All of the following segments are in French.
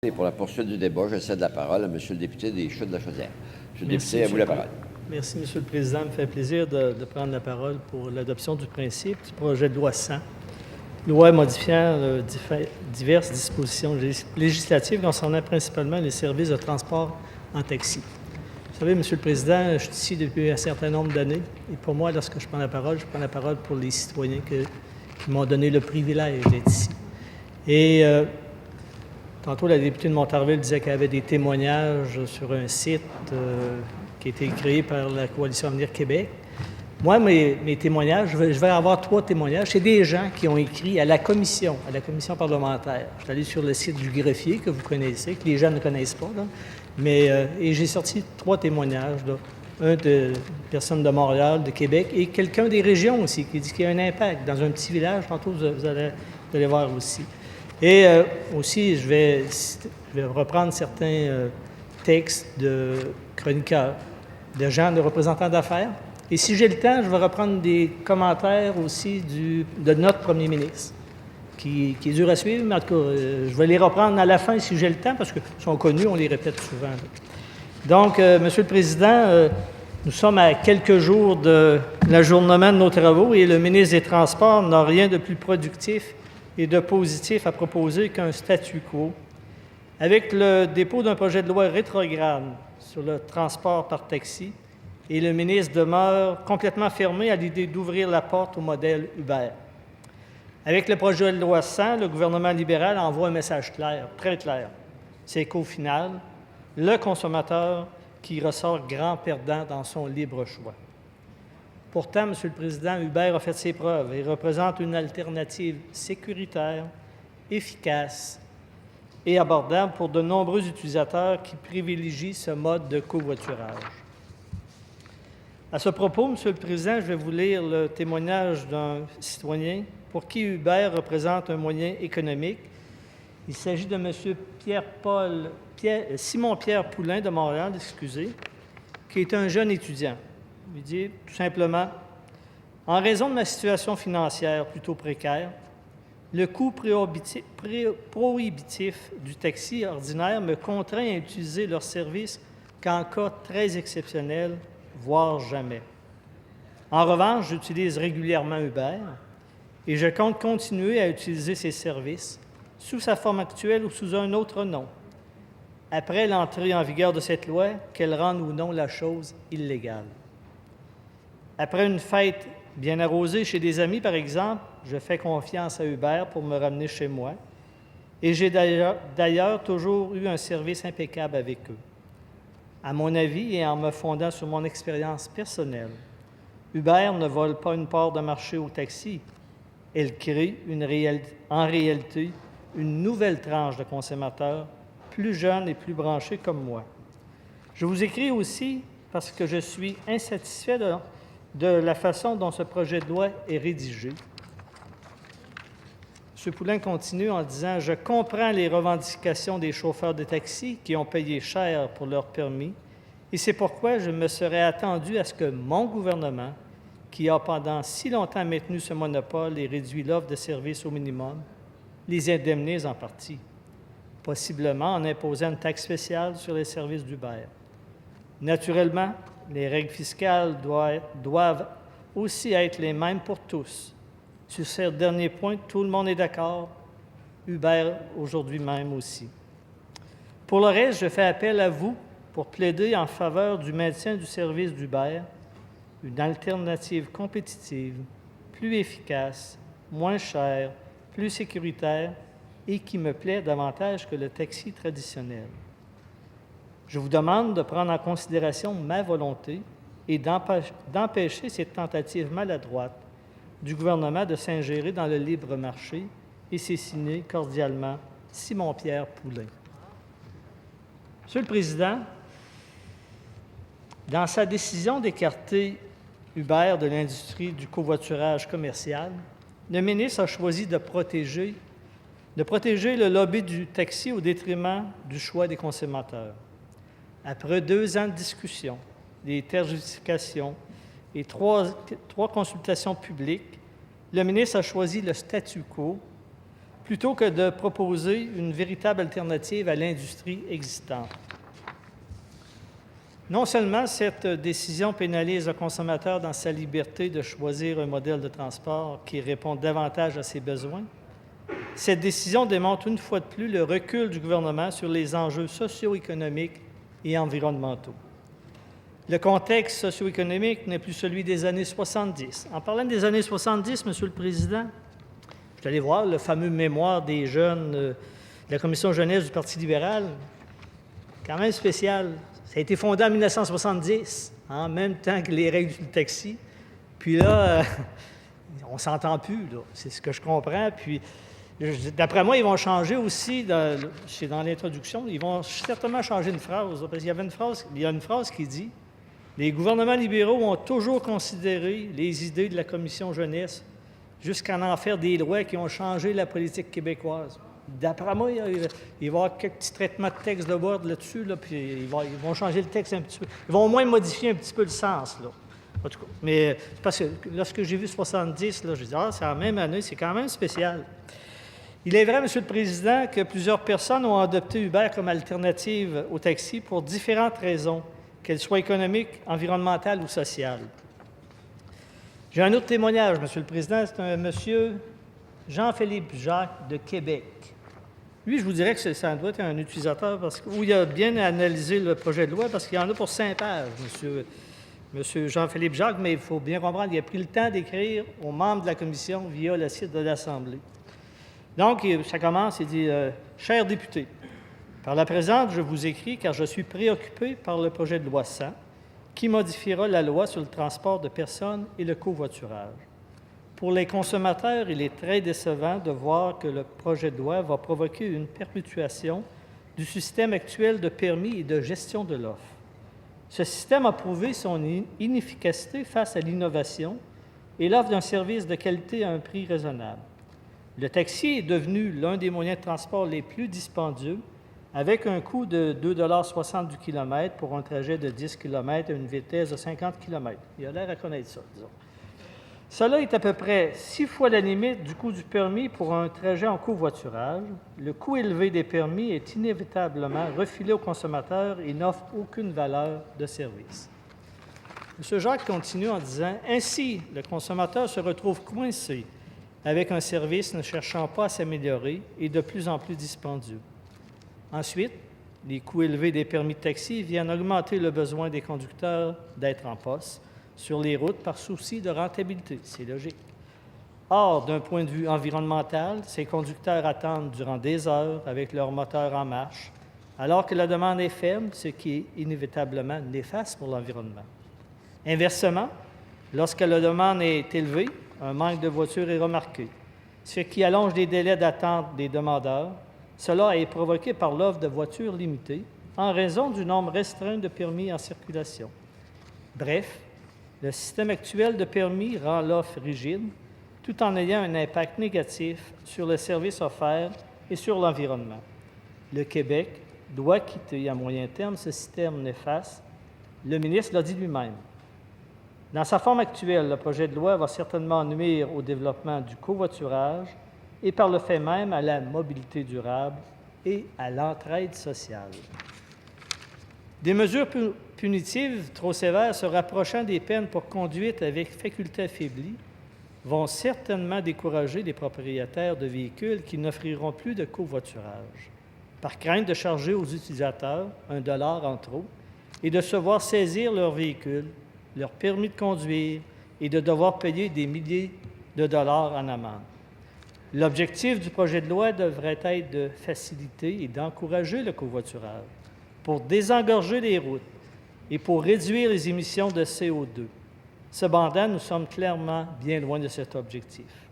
Et pour la poursuite du débat, je cède la parole à M. le député des Chutes-de-la-Chaudière. M. le député, à vous la parole. Merci, M. le Président. Il me fait plaisir de prendre la parole pour l'adoption du principe du projet de loi 100, loi modifiant diverses dispositions législatives concernant principalement les services de transport en taxi. Vous savez, M. le Président, je suis ici depuis un certain nombre d'années et pour moi, lorsque je prends la parole pour les citoyens qui m'ont donné le privilège d'être ici. Et tantôt, la députée de Montarville disait qu'il y avait des témoignages sur un site qui a été créé par la Coalition Avenir Québec. Moi, mes témoignages, je vais avoir 3 témoignages. C'est des gens qui ont écrit à la commission parlementaire. Je suis allé sur le site du greffier, que vous connaissez, que les gens ne connaissent pas, là. Et j'ai sorti 3 témoignages, là. Un de personnes de Montréal, de Québec, et quelqu'un des régions aussi, qui dit qu'il y a un impact dans un petit village. Tantôt, vous allez voir aussi. Et aussi, je vais reprendre certains textes de chroniqueurs, de gens, de représentants d'affaires. Et si j'ai le temps, je vais reprendre des commentaires aussi de notre premier ministre, qui est dur à suivre, mais en tout cas, je vais les reprendre à la fin si j'ai le temps, parce qu'ils sont connus, on les répète souvent. Donc, Monsieur le Président, nous sommes à quelques jours de l'ajournement de nos travaux et le ministre des Transports n'a rien de plus productif et de positif à proposer qu'un statu quo. Avec le dépôt d'un projet de loi rétrograde sur le transport par taxi, et le ministre demeure complètement fermé à l'idée d'ouvrir la porte au modèle Uber. Avec le projet de loi 100, le gouvernement libéral envoie un message clair, très clair. C'est qu'au final, le consommateur qui ressort grand perdant dans son libre choix. Pourtant, Monsieur le Président, Uber a fait ses preuves et représente une alternative sécuritaire, efficace et abordable pour de nombreux utilisateurs qui privilégient ce mode de covoiturage. À ce propos, Monsieur le Président, je vais vous lire le témoignage d'un citoyen pour qui Uber représente un moyen économique. Il s'agit de M. Simon-Pierre Poulain de Montréal, qui est un jeune étudiant. Il dit tout simplement « En raison de ma situation financière plutôt précaire, le coût prohibitif du taxi ordinaire me contraint à utiliser leur service qu'en cas très exceptionnel, voire jamais. En revanche, j'utilise régulièrement Uber et je compte continuer à utiliser ces services sous sa forme actuelle ou sous un autre nom, après l'entrée en vigueur de cette loi, qu'elle rende ou non la chose illégale. Après une fête bien arrosée chez des amis, par exemple, je fais confiance à Uber pour me ramener chez moi et j'ai d'ailleurs toujours eu un service impeccable avec eux. À mon avis, et en me fondant sur mon expérience personnelle, Uber ne vole pas une part de marché au taxi. Elle crée en réalité une nouvelle tranche de consommateurs plus jeunes et plus branchés comme moi. Je vous écris aussi parce que je suis insatisfait de la façon dont ce projet de loi est rédigé. M. Poulain continue en disant « Je comprends les revendications des chauffeurs de taxi qui ont payé cher pour leur permis et c'est pourquoi je me serais attendu à ce que mon gouvernement, qui a pendant si longtemps maintenu ce monopole et réduit l'offre de services au minimum, les indemnise en partie, possiblement en imposant une taxe spéciale sur les services d'Uber. Naturellement, les règles fiscales doivent aussi être les mêmes pour tous. Sur ce dernier point, tout le monde est d'accord, Uber aujourd'hui même aussi. Pour le reste, je fais appel à vous pour plaider en faveur du maintien du service d'Uber, une alternative compétitive, plus efficace, moins chère, plus sécuritaire et qui me plaît davantage que le taxi traditionnel. Je vous demande de prendre en considération ma volonté et d'empêcher cette tentative maladroite du gouvernement de s'ingérer dans le libre marché, et c'est signé cordialement Simon-Pierre Poulain. Monsieur le Président, dans sa décision d'écarter Uber de l'industrie du covoiturage commercial, le ministre a choisi de protéger le lobby du taxi au détriment du choix des consommateurs. Après 2 ans de discussion, des tergiversations et 3 consultations publiques, le ministre a choisi le statu quo plutôt que de proposer une véritable alternative à l'industrie existante. Non seulement cette décision pénalise le consommateur dans sa liberté de choisir un modèle de transport qui répond davantage à ses besoins, cette décision démontre une fois de plus le recul du gouvernement sur les enjeux socio-économiques et environnementaux. Le contexte socio-économique n'est plus celui des années 70. En parlant des années 70, Monsieur le Président, je suis allé voir le fameux mémoire des jeunes de la Commission jeunesse du Parti libéral, quand même spécial. Ça a été fondé en 1970, en même temps que les règles du taxi. Puis là, on ne s'entend plus, là. C'est ce que je comprends. Puis, d'après moi, ils vont changer aussi, c'est dans l'introduction, ils vont certainement changer une phrase, là, parce qu'il y a une phrase qui dit « Les gouvernements libéraux ont toujours considéré les idées de la Commission jeunesse jusqu'à en faire des lois qui ont changé la politique québécoise. » D'après moi, il va y avoir quelques petits traitements de texte de Word là-dessus, là, puis ils vont changer le texte un petit peu. Ils vont au moins modifier un petit peu le sens, là. En tout cas, mais parce que lorsque j'ai vu 70, là, je dis « Ah, c'est la même année, c'est quand même spécial. » Il est vrai, Monsieur le Président, que plusieurs personnes ont adopté Uber comme alternative au taxi pour différentes raisons, qu'elles soient économiques, environnementales ou sociales. J'ai un autre témoignage, Monsieur le Président, c'est un monsieur Jean-Philippe Jacques de Québec. Lui, je vous dirais que ça doit être un utilisateur où il a bien analysé le projet de loi parce qu'il y en a pour 5 pages, Monsieur Jean-Philippe Jacques, mais il faut bien comprendre, il a pris le temps d'écrire aux membres de la Commission via le site de l'Assemblée. Donc, ça commence, il dit « Chers députés, par la présente, je vous écris car je suis préoccupé par le projet de loi 100 qui modifiera la loi sur le transport de personnes et le covoiturage. Pour les consommateurs, il est très décevant de voir que le projet de loi va provoquer une perpétuation du système actuel de permis et de gestion de l'offre. Ce système a prouvé son inefficacité face à l'innovation et l'offre d'un service de qualité à un prix raisonnable. Le taxi est devenu l'un des moyens de transport les plus dispendieux, avec un coût de 2,60 $ du kilomètre pour un trajet de 10 km à une vitesse de 50 km. Il a l'air à connaître ça, disons. Cela est à peu près 6 fois la limite du coût du permis pour un trajet en covoiturage. Le coût élevé des permis est inévitablement refilé aux consommateurs et n'offre aucune valeur de service. M. Jacques continue en disant « Ainsi, le consommateur se retrouve coincé avec un service ne cherchant pas à s'améliorer et de plus en plus dispendieux. Ensuite, les coûts élevés des permis de taxi viennent augmenter le besoin des conducteurs d'être en poste sur les routes par souci de rentabilité. C'est logique. Or, d'un point de vue environnemental, ces conducteurs attendent durant des heures avec leur moteur en marche, alors que la demande est faible, ce qui est inévitablement néfaste pour l'environnement. Inversement, lorsque la demande est élevée, un manque de voitures est remarqué, ce qui allonge les délais d'attente des demandeurs. Cela est provoqué par l'offre de voitures limitée en raison du nombre restreint de permis en circulation. Bref, le système actuel de permis rend l'offre rigide tout en ayant un impact négatif sur le service offert et sur l'environnement. Le Québec doit quitter à moyen terme ce système néfaste. Le ministre l'a dit lui-même. Dans sa forme actuelle, le projet de loi va certainement nuire au développement du covoiturage et par le fait même à la mobilité durable et à l'entraide sociale. Des mesures punitives trop sévères se rapprochant des peines pour conduite avec faculté affaiblie vont certainement décourager les propriétaires de véhicules qui n'offriront plus de covoiturage, par crainte de charger aux utilisateurs $1 en trop et de se voir saisir leur véhicule, leur permis de conduire et de devoir payer des milliers de dollars en amende. L'objectif du projet de loi devrait être de faciliter et d'encourager le covoiturage pour désengorger les routes et pour réduire les émissions de CO2. Cependant, nous sommes clairement bien loin de cet objectif.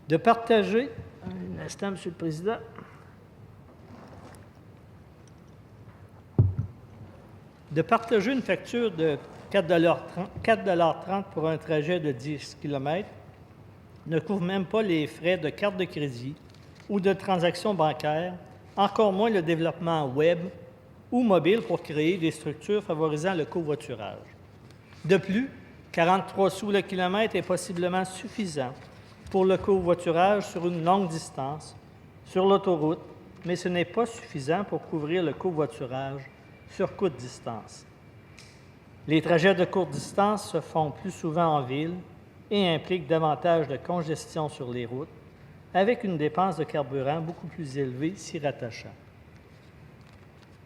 De partager, un instant, Monsieur le Président, de partager une facture de 4,30 $ pour un trajet de 10 km ne couvre même pas les frais de carte de crédit ou de transactions bancaires, encore moins le développement web ou mobile pour créer des structures favorisant le covoiturage. De plus, 43 sous le kilomètre est possiblement suffisant pour le covoiturage sur une longue distance, sur l'autoroute, mais ce n'est pas suffisant pour couvrir le covoiturage sur courte distance. Les trajets de courte distance se font plus souvent en ville et impliquent davantage de congestion sur les routes, avec une dépense de carburant beaucoup plus élevée s'y rattachant.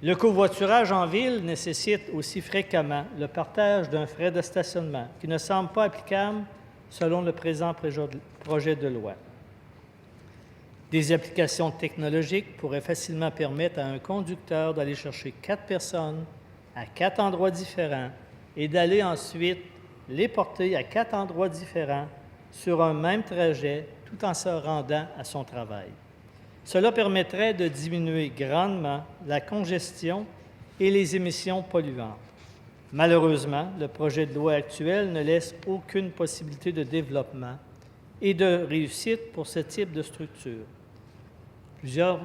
Le covoiturage en ville nécessite aussi fréquemment le partage d'un frais de stationnement qui ne semble pas applicable selon le présent projet de loi. Des applications technologiques pourraient facilement permettre à un conducteur d'aller chercher 4 personnes à 4 endroits différents et d'aller ensuite les porter à 4 endroits différents sur un même trajet tout en se rendant à son travail. Cela permettrait de diminuer grandement la congestion et les émissions polluantes. Malheureusement, le projet de loi actuel ne laisse aucune possibilité de développement et de réussite pour ce type de structure. Plusieurs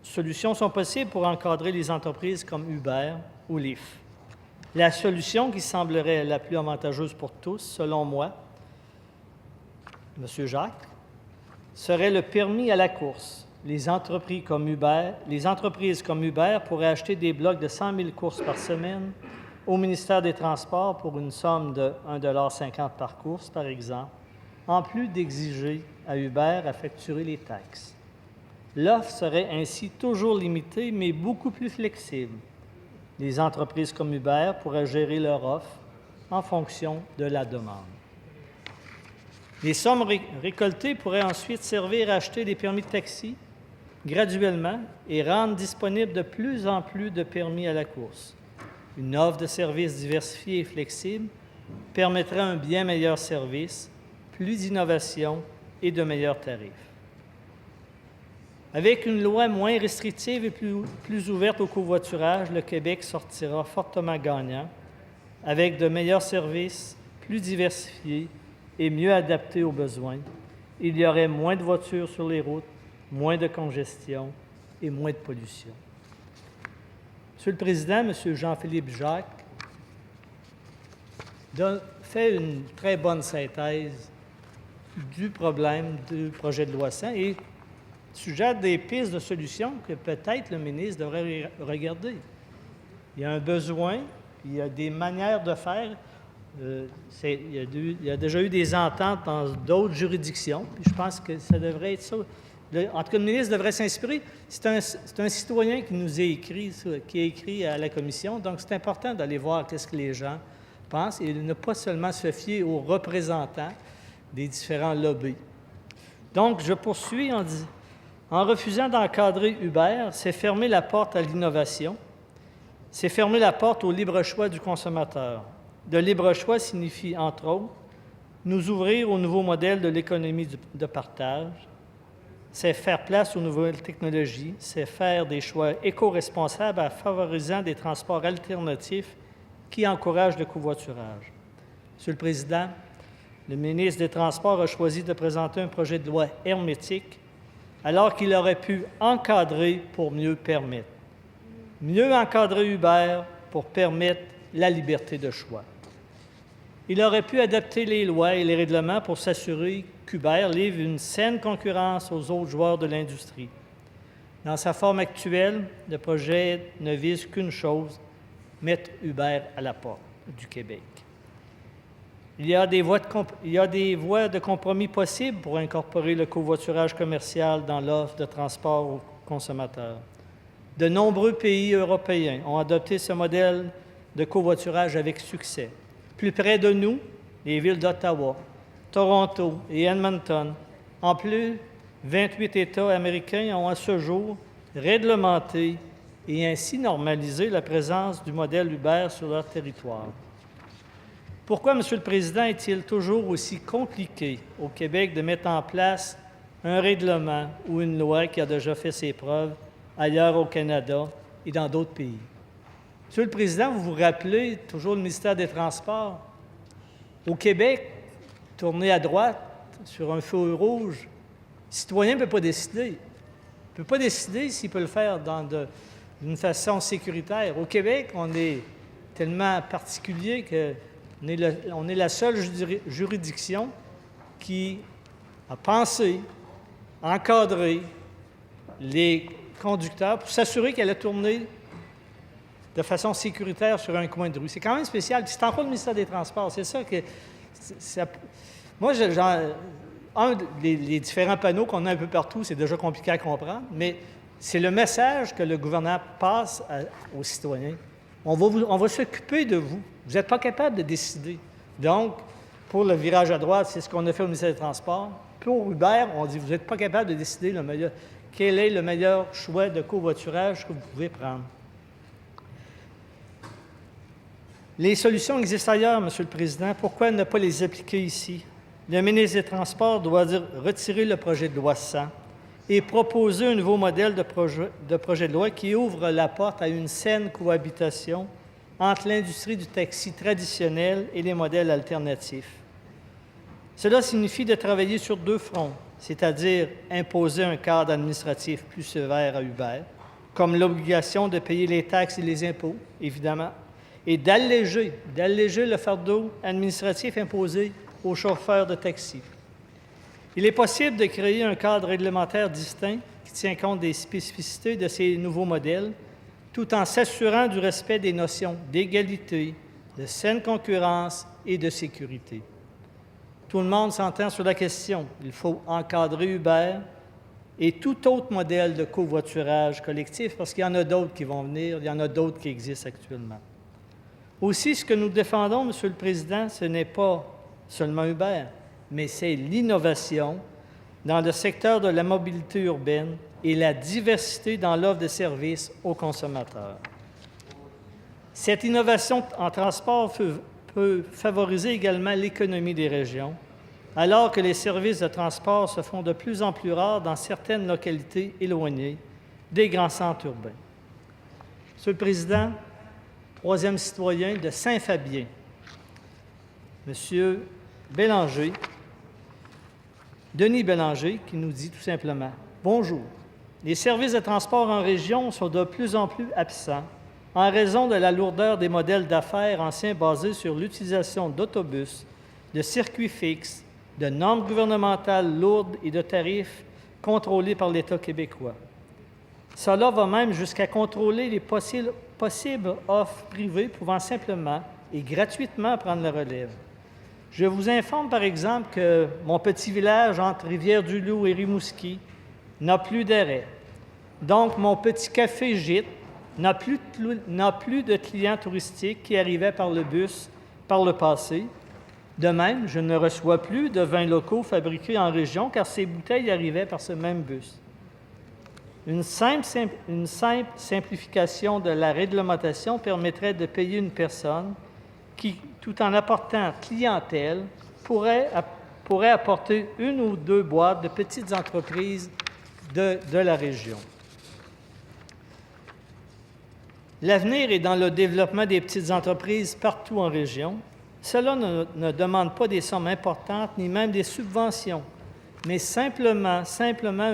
solutions sont possibles pour encadrer les entreprises comme Uber ou Lyft. La solution qui semblerait la plus avantageuse pour tous, selon moi, M. Jacques, serait le permis à la course. Les entreprises comme Uber pourraient acheter des blocs de 100 000 courses par semaine au ministère des Transports pour une somme de 1,50 $ par course, par exemple, en plus d'exiger à Uber à facturer les taxes. L'offre serait ainsi toujours limitée, mais beaucoup plus flexible. Les entreprises comme Uber pourraient gérer leur offre en fonction de la demande. Les sommes récoltées pourraient ensuite servir à acheter des permis de taxi graduellement et rendre disponible de plus en plus de permis à la course. Une offre de services diversifiée et flexible permettrait un bien meilleur service, plus d'innovation et de meilleurs tarifs. Avec une loi moins restrictive et plus ouverte au covoiturage, le Québec sortira fortement gagnant, avec de meilleurs services, plus diversifiés et mieux adaptés aux besoins. Il y aurait moins de voitures sur les routes, moins de congestion et moins de pollution. Monsieur le Président, M. Jean-Philippe Jacques fait une très bonne synthèse du problème du projet de loi 100 et suggère des pistes de solutions que peut-être le ministre devrait regarder. Il y a un besoin, il y a des manières de faire. Il y a déjà eu des ententes dans d'autres juridictions, puis je pense que ça devrait être ça. En tout cas, le ministre devrait s'inspirer. C'est un citoyen qui nous a écrit, qui a écrit à la commission, donc c'est important d'aller voir qu'est-ce que les gens pensent et de ne pas seulement se fier aux représentants des différents lobbies. Donc, je poursuis en refusant d'encadrer Uber, c'est fermer la porte à l'innovation, c'est fermer la porte au libre choix du consommateur. Le libre choix signifie, entre autres, nous ouvrir au nouveau modèle de l'économie de partage, c'est faire place aux nouvelles technologies, c'est faire des choix éco-responsables en favorisant des transports alternatifs qui encouragent le covoiturage. Monsieur le Président, le ministre des Transports a choisi de présenter un projet de loi hermétique alors qu'il aurait pu encadrer pour mieux permettre. Mieux encadrer Uber pour permettre la liberté de choix. Il aurait pu adapter les lois et les règlements pour s'assurer qu'Uber livre une saine concurrence aux autres joueurs de l'industrie. Dans sa forme actuelle, le projet ne vise qu'une chose, mettre Uber à la porte du Québec. Il y a des voies de compromis possibles pour incorporer le covoiturage commercial dans l'offre de transport aux consommateurs. De nombreux pays européens ont adopté ce modèle de covoiturage avec succès. Plus près de nous, les villes d'Ottawa, Toronto et Edmonton, en plus, 28 États américains ont à ce jour réglementé et ainsi normalisé la présence du modèle Uber sur leur territoire. Pourquoi, M. le Président, est-il toujours aussi compliqué au Québec de mettre en place un règlement ou une loi qui a déjà fait ses preuves ailleurs au Canada et dans d'autres pays? Monsieur le Président, vous vous rappelez toujours le ministère des Transports. Au Québec, tourner à droite sur un feu rouge, le citoyen ne peut pas décider. Il ne peut pas décider s'il peut le faire d'une façon sécuritaire. Au Québec, on est tellement particulier qu'on est la seule juridiction qui à penser, à encadrer les conducteurs pour s'assurer qu'elle a tourné de façon sécuritaire sur un coin de rue. C'est quand même spécial. Puis c'est encore le ministère des Transports. C'est ça que... Moi, les différents panneaux qu'on a un peu partout, c'est déjà compliqué à comprendre, mais c'est le message que le gouvernement passe aux citoyens. On va s'occuper de vous. Vous n'êtes pas capable de décider. Donc, pour le virage à droite, c'est ce qu'on a fait au ministère des Transports. Pour Uber, on dit, vous n'êtes pas capable de décider quel est le meilleur choix de covoiturage que vous pouvez prendre. Les solutions existent ailleurs, M. le Président. Pourquoi ne pas les appliquer ici? Le ministre des Transports doit retirer le projet de loi 100 et proposer un nouveau modèle de projet de loi qui ouvre la porte à une saine cohabitation entre l'industrie du taxi traditionnel et les modèles alternatifs. Cela signifie de travailler sur deux fronts, c'est-à-dire imposer un cadre administratif plus sévère à Uber, comme l'obligation de payer les taxes et les impôts, évidemment, et d'alléger le fardeau administratif imposé aux chauffeurs de taxi. Il est possible de créer un cadre réglementaire distinct qui tient compte des spécificités de ces nouveaux modèles, tout en s'assurant du respect des notions d'égalité, de saine concurrence et de sécurité. Tout le monde s'entend sur la question. Il faut encadrer Uber et tout autre modèle de covoiturage collectif, parce qu'il y en a d'autres qui vont venir, il y en a d'autres qui existent actuellement. Aussi, ce que nous défendons, M. le Président, ce n'est pas seulement Uber, mais c'est l'innovation dans le secteur de la mobilité urbaine et la diversité dans l'offre de services aux consommateurs. Cette innovation en transport peut favoriser également l'économie des régions, alors que les services de transport se font de plus en plus rares dans certaines localités éloignées des grands centres urbains. Monsieur le Président, troisième citoyen de Saint-Fabien, M. Bélanger, Denis Bélanger, qui nous dit tout simplement « Bonjour. Les services de transport en région sont de plus en plus absents en raison de la lourdeur des modèles d'affaires anciens basés sur l'utilisation d'autobus, de circuits fixes, de normes gouvernementales lourdes et de tarifs contrôlés par l'État québécois. Cela va même jusqu'à contrôler les possibles offres privées pouvant simplement et gratuitement prendre la relève. Je vous informe, par exemple, que mon petit village entre Rivière-du-Loup et Rimouski n'a plus d'arrêt. Donc, mon petit café gîte n'a plus de clients touristiques qui arrivaient par le bus par le passé. De même, je ne reçois plus de vins locaux fabriqués en région car ces bouteilles arrivaient par ce même bus. Une simple simplification de la réglementation permettrait de payer une personne qui, tout en apportant clientèle, pourrait apporter une ou deux boîtes de petites entreprises de la région. L'avenir est dans le développement des petites entreprises partout en région. Cela ne demande pas des sommes importantes ni même des subventions, mais simplement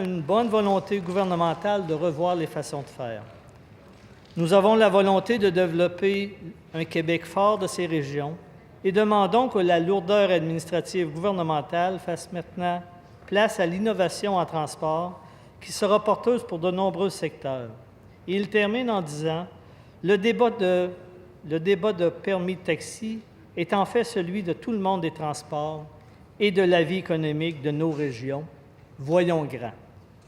une bonne volonté gouvernementale de revoir les façons de faire. Nous avons la volonté de développer un Québec fort de ces régions et demandons que la lourdeur administrative gouvernementale fasse maintenant place à l'innovation en transport qui sera porteuse pour de nombreux secteurs. Et il termine en disant « Le débat de permis de taxi est en fait celui de tout le monde des transports et de la vie économique de nos régions. Voyons grand. »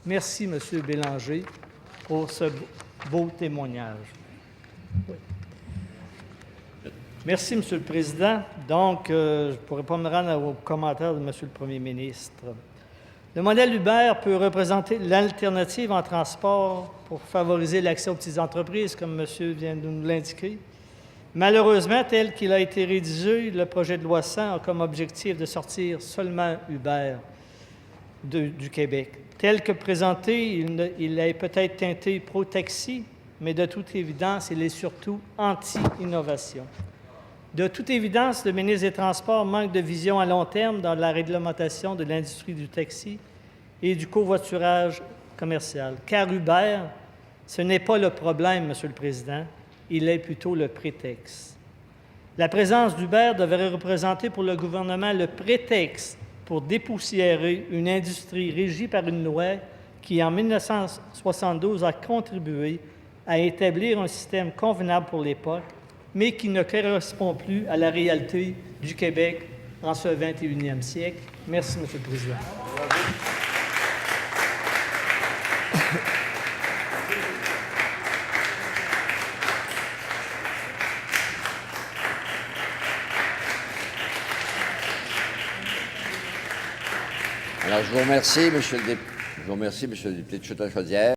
Merci, M. Bélanger, pour ce beau témoignage. Oui. Merci, M. le Président. Donc, je ne pourrais pas me rendre aux commentaires de M. le Premier ministre. Le modèle Uber peut représenter l'alternative en transport pour favoriser l'accès aux petites entreprises, comme monsieur vient de nous l'indiquer. Malheureusement, tel qu'il a été rédigé, le projet de loi 100 a comme objectif de sortir seulement Uber du Québec. Tel que présenté, il est peut-être teinté pro-taxi, mais de toute évidence, il est surtout anti-innovation. De toute évidence, le ministre des Transports manque de vision à long terme dans la réglementation de l'industrie du taxi et du covoiturage commercial. Car Uber, ce n'est pas le problème, Monsieur le Président, il est plutôt le prétexte. La présence d'Uber devrait représenter pour le gouvernement le prétexte pour dépoussiérer une industrie régie par une loi qui, en 1972, a contribué à établir un système convenable pour l'époque, mais qui ne correspond plus à la réalité du Québec en ce 21e siècle. Merci, M. le Président. Alors, je vous remercie, M. le député de Chutes-la-Chaudière.